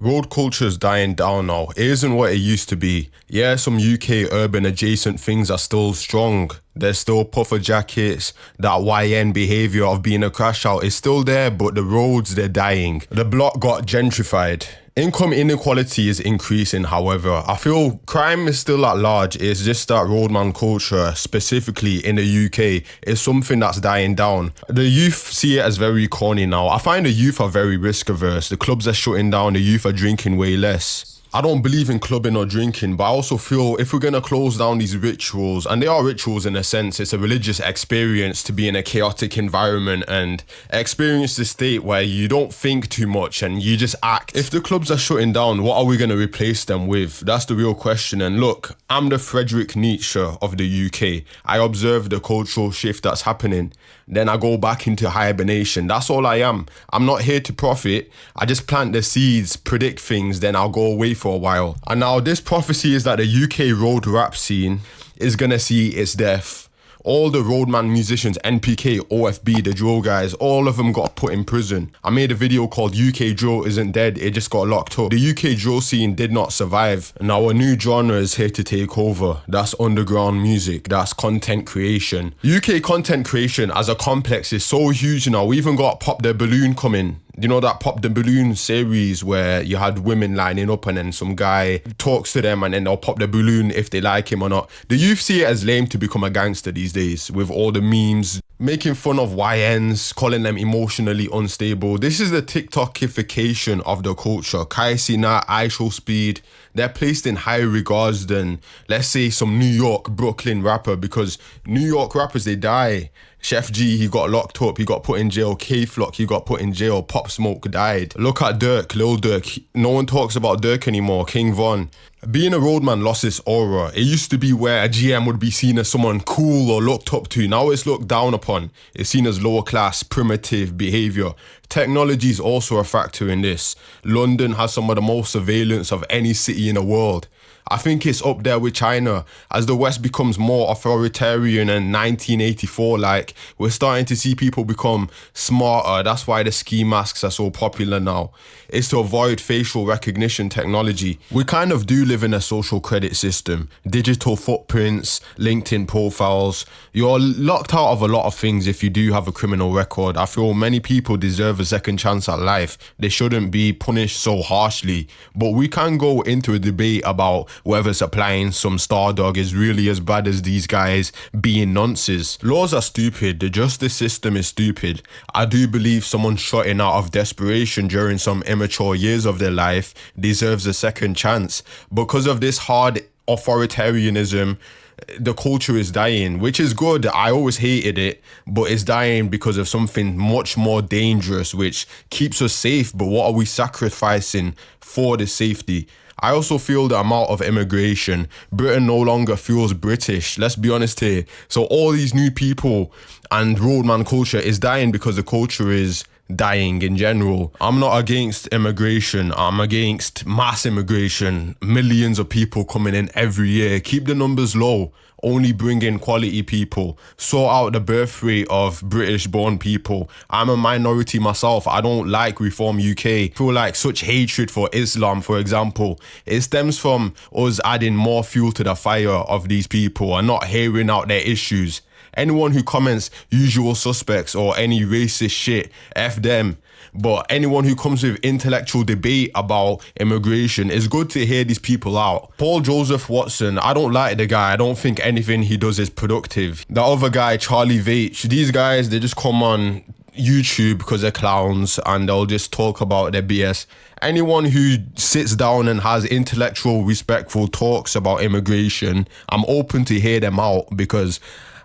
Road culture is dying down now. It isn't what it used to be. Yeah, some UK urban adjacent things are still strong. There's still puffer jackets. That YN behaviour of being a crash out is still there, but the roads, they're dying. The block got gentrified. Income inequality is increasing, however. I feel crime is still at large. It's just that roadman culture, specifically in the UK, is something that's dying down. The youth see it as very corny now. I find the youth are very risk averse. The clubs are shutting down, the youth are drinking way less. I don't believe in clubbing or drinking, but I also feel if we're going to close down these rituals, and they are rituals in a sense, it's a religious experience to be in a chaotic environment and experience the state where you don't think too much and you just act. If the clubs are shutting down, what are we going to replace them with? That's the real question. And look, I'm the Frederick Nietzsche of the UK. I observe the cultural shift that's happening. Then I go back into hibernation. That's all I am. I'm not here to profit. I just plant the seeds, predict things, then I'll go away for a while. And now this prophecy is that the UK road rap scene is gonna see its death. All the roadman musicians, NPK, OFB, the drill guys, all of them got put in prison. I made a video called UK Drill Isn't Dead, it just got locked up. The UK drill scene did not survive. Now a new genre is here to take over. That's underground music, that's content creation. UK content creation as a complex is so huge now. We even got Pop the Balloon coming. You know that Pop the Balloon series where you had women lining up and then some guy talks to them and then they'll pop the balloon if they like him or not. The youth see it as lame to become a gangster these days with all the memes, making fun of YNs, calling them emotionally unstable. This is the TikTokification of the culture. Kai Cenat, I Show Speed, they're placed in higher regards than, let's say, some New York, Brooklyn rapper, because New York rappers, they die. Chef G, he got locked up, he got put in jail. K-Flock, he got put in jail. Pop Smoke died. Look at Dirk, Lil Durk. No one talks about Dirk anymore. King Von. Being a roadman lost its aura. It used to be where a GM would be seen as someone cool or looked up to. Now it's looked down upon. It's seen as lower class, primitive behaviour. Technology is also a factor in this. London has some of the most surveillance of any city in the world. I think it's up there with China. As the West becomes more authoritarian and 1984 like, we're starting to see people become smarter. That's why the ski masks are so popular now. It's to avoid facial recognition technology. We kind of do live in a social credit system. Digital footprints, LinkedIn profiles. You're locked out of a lot of things if you do have a criminal record. I feel many people deserve a second chance at life. They shouldn't be punished so harshly. But we can go into a debate about whether supplying some Stardog is really as bad as these guys being nonces. Laws are stupid. The justice system is stupid. I do believe someone shutting out of desperation during some immature years of their life deserves a second chance. Because of this hard authoritarianism, the culture is dying, which is good. I always hated it, but it's dying because of something much more dangerous, which keeps us safe. But what are we sacrificing for the safety? I also feel the amount of immigration. Britain no longer feels British. Let's be honest here. So all these new people and roadman culture is dying because the culture is dying in general. I'm not against immigration. I'm against mass immigration. Millions of people coming in every year. Keep the numbers low. Only bring in quality people. Sort out the birth rate of British born people. I'm a minority myself. I don't like Reform UK. I feel like such hatred for Islam, for example, it stems from us adding more fuel to the fire of these people and not hearing out their issues. Anyone who comments usual suspects or any racist shit, F them. But anyone who comes with intellectual debate about immigration, it's good to hear these people out. Paul Joseph Watson, I don't like the guy. I don't think anything he does is productive. The other guy, Charlie Veitch, these guys, they just come on YouTube because they're clowns and they'll just talk about their BS. Anyone who sits down and has intellectual, respectful talks about immigration, I'm open to hear them out because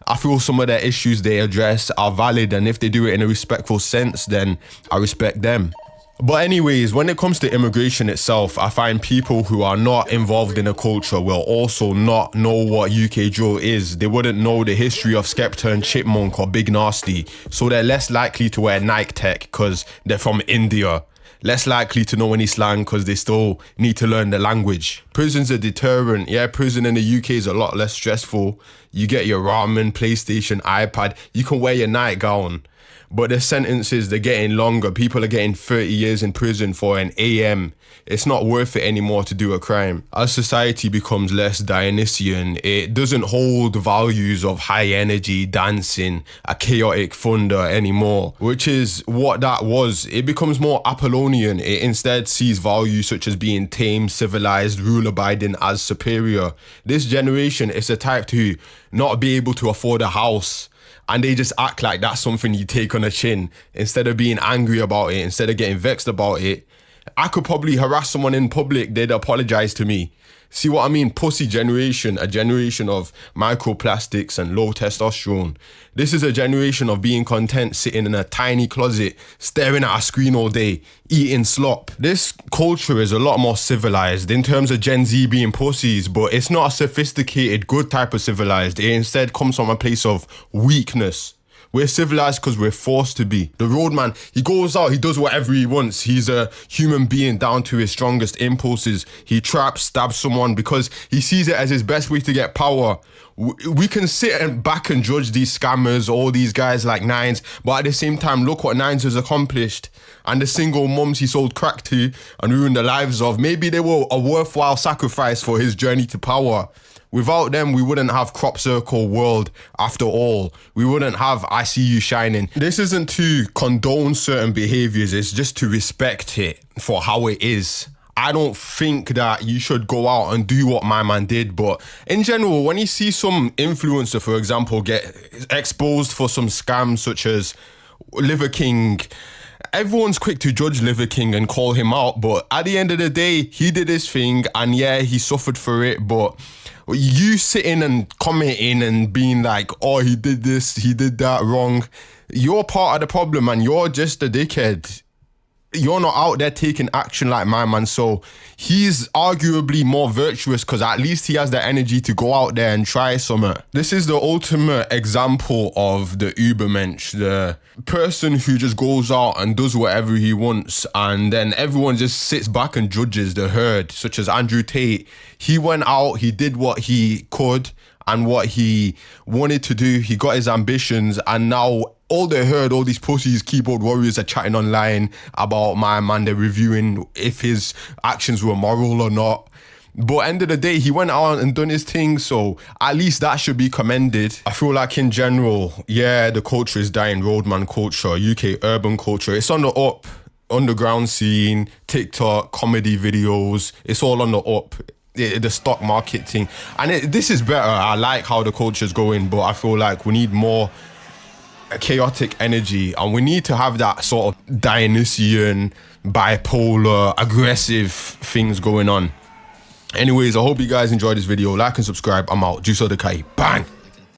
I feel some of their issues they address are valid, and if they do it in a respectful sense, then I respect them. But anyways, when it comes to immigration itself, I find people who are not involved in the culture will also not know what UK drill is. They wouldn't know the history of Skepta and Chipmunk or Big Nasty, so they're less likely to wear Nike Tech because they're from India. Less likely to know any slang because they still need to learn the language. Prison's a deterrent. Yeah, prison in the UK is a lot less stressful. You get your ramen, PlayStation, iPad. You can wear your nightgown. but the sentences, they're getting longer. People are getting 30 years in prison for an AM. It's not worth it anymore to do a crime. As society becomes less Dionysian, it doesn't hold values of high energy, dancing, a chaotic thunder anymore, which is what that was. It becomes more Apollonian. It instead sees values such as being tame, civilized, rule-abiding as superior. This generation is the type to not be able to afford a house, and they just act like that's something you take on the chin. Instead of being angry about it, instead of getting vexed about it, I could probably harass someone in public, they'd apologize to me. See what I mean? Pussy generation, a generation of microplastics and low testosterone. This is a generation of being content, sitting in a tiny closet, staring at a screen all day, eating slop. This culture is a lot more civilized in terms of Gen Z being pussies, but it's not a sophisticated, good type of civilized. It instead comes from a place of weakness. We're civilized because we're forced to be. The Roadman, he goes out, he does whatever he wants. He's a human being down to his strongest impulses. He traps, stabs someone because he sees it as his best way to get power. We can sit back and judge these scammers, all these guys like Nines, but at the same time, look what Nines has accomplished. And the single mums he sold crack to and ruined the lives of, maybe they were a worthwhile sacrifice for his journey to power. Without them, we wouldn't have Crop Circle World after all. We wouldn't have I See You Shining. This isn't to condone certain behaviors, it's just to respect it for how it is. I don't think that you should go out and do what my man did, but in general, when you see some influencer, for example, get exposed for some scams such as Liver King, everyone's quick to judge Liver King and call him out, but at the end of the day, he did his thing, and yeah, he suffered for it, but you sitting and commenting and being like, oh, he did this, he did that wrong, you're part of the problem and you're just a dickhead. You're not out there taking action like my man, so he's arguably more virtuous because at least he has the energy to go out there and try something. This is the ultimate example of the Ubermensch, the person who just goes out and does whatever he wants, and then everyone just sits back and judges the herd, such as Andrew Tate. He went out, he did what he could and what he wanted to do, he got his ambitions, and now all they heard, all these pussies, keyboard warriors are chatting online about my man, they're reviewing if his actions were moral or not. But end of the day, he went out and done his thing, so at least that should be commended. I feel like in general, yeah, the culture is dying, Roadman culture, UK urban culture, it's on the up. Underground scene, TikTok, comedy videos, it's all on the up. The stock market thing. And this is better. I like how the culture's going, but I feel like we need more chaotic energy, and we need to have that sort of Dionysian, bipolar, aggressive things going on. Anyways, I hope you guys enjoyed this video. Like and subscribe. I'm out. Juice of the Kai. Bang!